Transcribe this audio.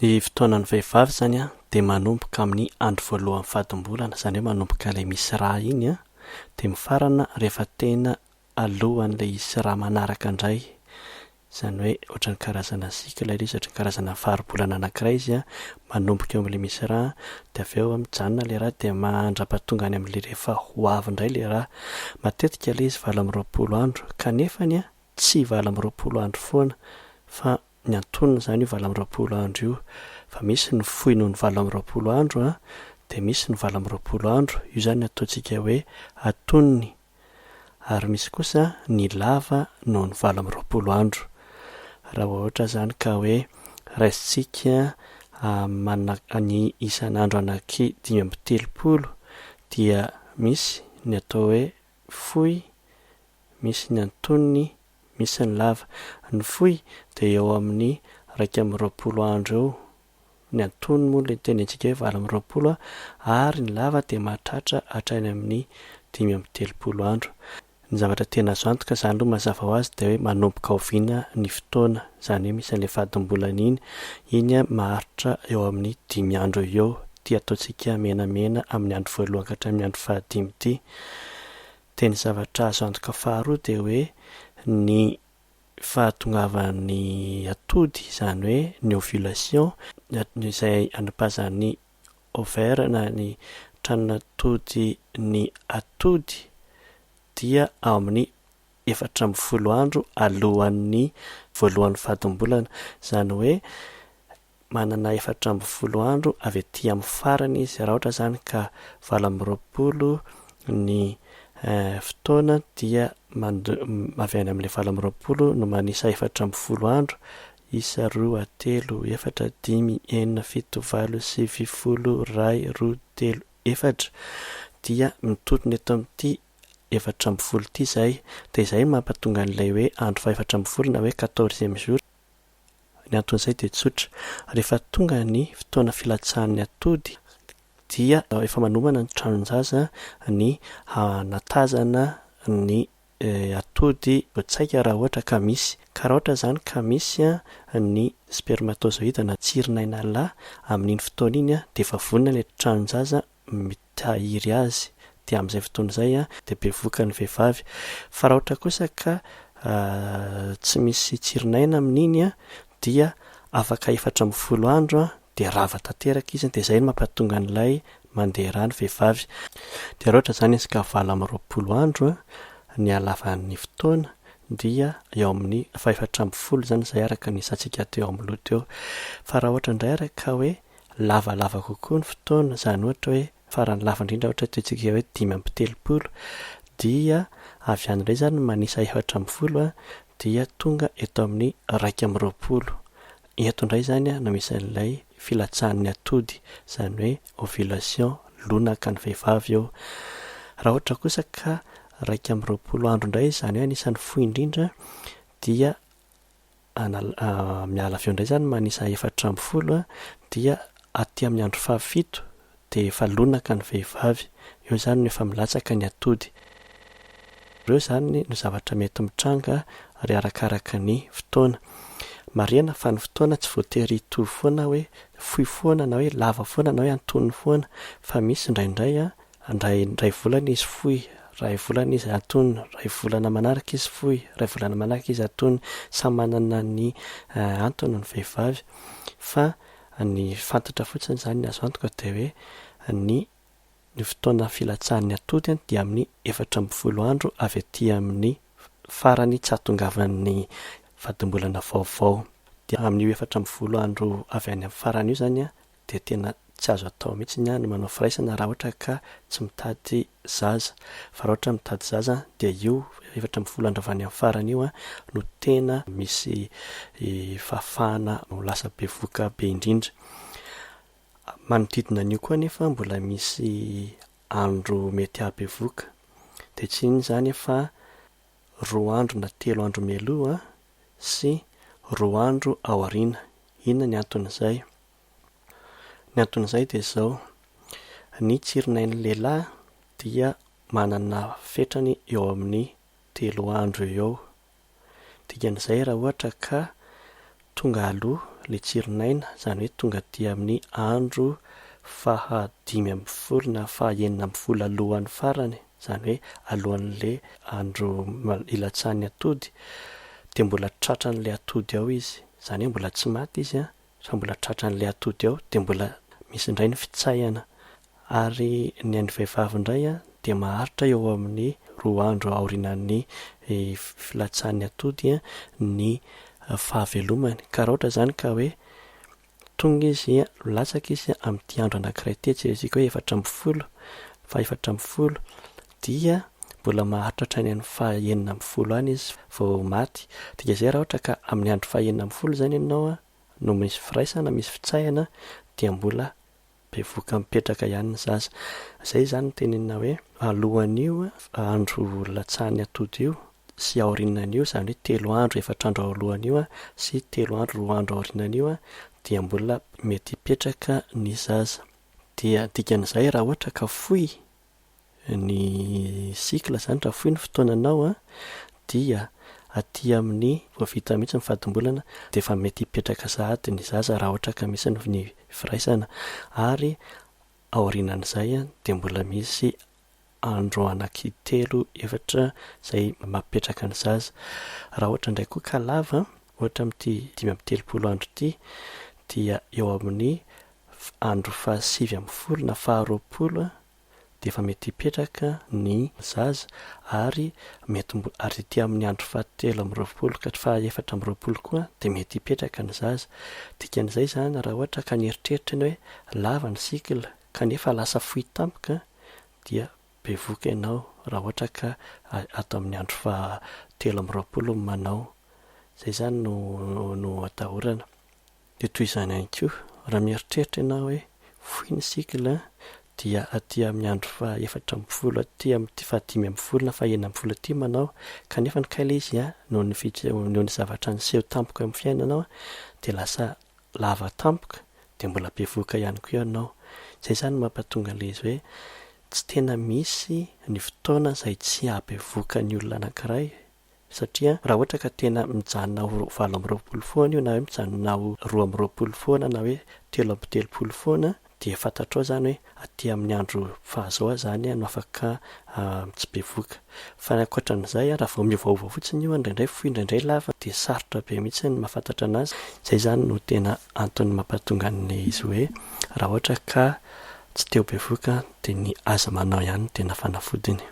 Ny fotoanan'ny vehivavy zany a de manomboka amin'ny andro voalohan'ny fahatombolana, zany hoe manomboka ilay misy rà iny a, de mifarana rehefa tena alohan'ilay hisy rà manaraka indray. Zany hoe ohatran'ny karazana cycle ilay izy, ohatran'ny karazana faribolana anankiray izy a, manomboka eo amin'ilay misy rà, de avy eo mijanona ilay rà de mandrapahatonga any amin'ilay rehefa ho avy indray ilay rà. Matetika ilay izy 24 andro kanefany a tsy 24 andro foana fa ny antonony zany io 24 andro io, fa misy ny fohy noho ny 24 andro a, de misy ny 24 andro, io zany ataontsika hoe antonony, ary misy kosa ny lava noho ny 24 andro. Raha ohatra zany ka hoe raisitsika ny isan'andro anaky 5/telopolo dia misy ny atao hoe fohy, misy ny antonony, misy ny lava. Ny fohy de eo amin'ny 220 andro eo, ny antonony moa le tenentsika hoe 20 a, ary ny lava de mahatratra hatrany amin'ny 5/telopolo andro. Ny zavatra tena azo antoka zany aloha mazava ho azy de hoe manomboka oviana ny fotoana, zany hoe misy an'ilay fahatombolana iny a maharitra eo amin'ny 5 andro eo, ty ataontsika menamena amin'ny andro voalohany ka hatramin'ny andro fahadimy ity. De ny zavatra azo antoka faharoa de hoe ny fahatongavan'ny atody, zany hoe ny ovulation, izay anapazan'ny ovaire na ny tranon'atody ny atody dia ao amin'ny 14 andro alohan'ny voalohan'ny fahatombolana. Zany hoe manana 14 andro avy aty amin'ny farany izy, raha ohatra zany ka 20 ny fotoana dia avy any amin'ilay 20 no manisa 14 andro, 1, 2, 3, 4, 5, 6, 7, 8, 9, 10, 11, 12, 13, dia mitotony eto amin'ity 14 ity zay, de izay mampatonga an'ilay hoe andro fa 14 na hoe 14e jour. Ny anton'izay de tsotra, rehefa tonga ny fotoana filatsahan'ny atody dia efa manomana ny tranon-jaza ny natazana ny atody tsaika raha ohatra ka misy. Ka raha ohatra zany ka misy ny spermatozoïde na tsirinaina lahy amin'iny fotoana iny a, de efa vonona ilay tranon-jaza mitahiry azy, de amin'izay fotoana izay a de bevohoka ny vehivavy. Fa raha ohatra kosa ka tsy misy tsirinaina amin'iny a, dia afaka 14 andro a, de rava tanteraka izy, de izay no mampatonga an'ilay mandeha rà ny vehivavy. De raha ohatra zany izy ka 20 andro a, ny halavan'ny fotoana dia eo amin'ny 14 zany izay araka ny hisantsika teo amin'ny loha teo. Fa raha ohatra indray araka hoe lavalava kokoa ny fotoana, zany ohatra hoe farany lava indrindra ohatra ataontsika hoe 5/telopolo, dia avy any indray zany manisa 14 a, dia tonga eto amin'ny 2/20. Eto indray zany no misy an'ilay filatsahan'ny atody, zany hoe ovulation, lonaka ny vehivavy eo. Raha ohatra kosa ka 2/20 andro indray, zany hoe anisan'ny fohy indrindra, dia miala avy eo indray zany manisa 4/20 a, dia aty amin'ny andro fahafito de efa lonaka ny vehivavy, eo zany no efa milatsaka ny atody. Ireo zany no zavatra mety mitranga ary arakaraka ny fotoana. Marihana fa ny fotoana tsy voatery hitovy foana hoe fohy foana na hoe lava foana na hoe antonony foana, fa misy indraindray a, indray volana izy fohy, ray volana izy antonony, ray volana manaraka izy fohy, ray volana manaraka izy antonony, samy manana ny antony ny vehivavy. Fa ny fantatra fotsiny zany ny azo antoka de hoe ny fotoana filatsahan'ny atody dia amin'ny 14 andro avy aty amin'ny farany tsy hahatongavan'ny fahatombolana vaovao. Dia amin'ny 14 andro avy any amin'ny farany io zany a, de tena tsy azo atao mihitsy ny manao firaisana raha ohatra ka tsy mitady zaza. Fa raha ohatra mitady zaza dia io 14 andro avy any amin'ny farany io a, no tena misy fahafahana lasa bevohoka be indrindra. Manodidina an'io koa nefa mbola misy andro mety hahabevohoka, de tsy inona zany fa 2 andro na 3 andro mialoha sy 2 andro ao aoriana. Inona ny anton'izay? Ny anton'izay de zao: ny tsirinain'ny lehilahy dia manana fetrany eo amin'ny 3 andro eo. Dikan'izay raha ohatra ka tonga aloha le tsironaina, izany hoe tonga dia amin'ny andro faha5 na faha6 alohan'ny farany, izany hoe alohan'le andro ilatsany atody, dia mbola tratran'le atody ao izy, izany hoe mbola tsy maty izy fa mbola tratran'le atody ao, dia mbola misy indray ny fitsahana. Ary ny an'ny vehivavy indray dia maharitra eo amin'ny 2 andro aorinan'ny filatsany atody ny fahavelomany. Ka raha ohatra izany ka hoe tonga izy latsaka izy amin'ity andro anankiray ity, jeretsika hoe 4 fa 4 dia mbola maharitra hatrany amin'ny faha9 any izy vao maty. Dia izay raha ohatra ka amin'ny andro faha9 izany ianao no misy firaisana, misy fitsahana, dia mbola bevohoka mipetraka ihany ny zaza. Izay izany no tenenina hoe alohan'io andro latsany atody io sy aorinan'io, izany hoe 3 andro 4 andro alohan'io sy 3 andro 2 andro aorinan'io dia mbola mety hipetraka ny zaza. Dia dikan'izay raha ohatra ka fohy ny sikla, izany raha fohy ny fotoananao dia aty amin'ny vita mihitsy ny fahatombolana dia efa mety hipetraka sahady ny zaza raha ohatra ka misy ny firaisana. Ary aorinan'izay dia mbola misy andro anaky 3-4 izay mampipetraka ny zaza. Raha ohatra indray koa ka lava, ohatra amin'ity 5-30 andro ity, dia eo amin'ny andro faha9 na faha20 dia efa mety hipetraka ny zaza. Ary ary ety amin'ny andro faha13 ka faha14 koa dia mety hipetraka ny zaza. Dikan'izay izany raha ohatra ka ny eritreritra ny hoe lava ny sikla kanefa lasa fohy tampoka, dia bevohoka ianao raha ohatra ka ato amin'ny andro faha13 manao. Izay izany no atahorana. Dia toy izany ihany koa raha mieritreritra ianao hoe fohy ny sikla dia aty amin'ny andro faha14 aty amin'ny faha5 na faha9 aty manao, kanefa ny kaila izy noho ny zavatra niseho tampoka amin'ny fiainanao dia lasa lava tampoka, dia mbola bevohoka ihany koa ianao. Izay izany mampatonga an'ilay izy hoe tsy tena misy ny fotoana izay tsy hahabevohoka ny olona anankiray, satria raha ohatra ka tena mijanona ho 20 foana io, na hoe mijanona ho 20 foana, na hoe 30 foana, dia fantatrao izany hoe aty amin'ny andro fahazao izany no afaka tsy bevohoka. Fa ankoatran'izay raha vao miovaova fotsiny io indraindray fohy indraindray lava, dia sarotra be mihitsy ny mahafantatra anazy. Izay izany no tena antony mampatonga an'ilay izy hoe raha ohatra ka tsy teo bevohoka dia ny aza manao ihany no tena fanafodiny.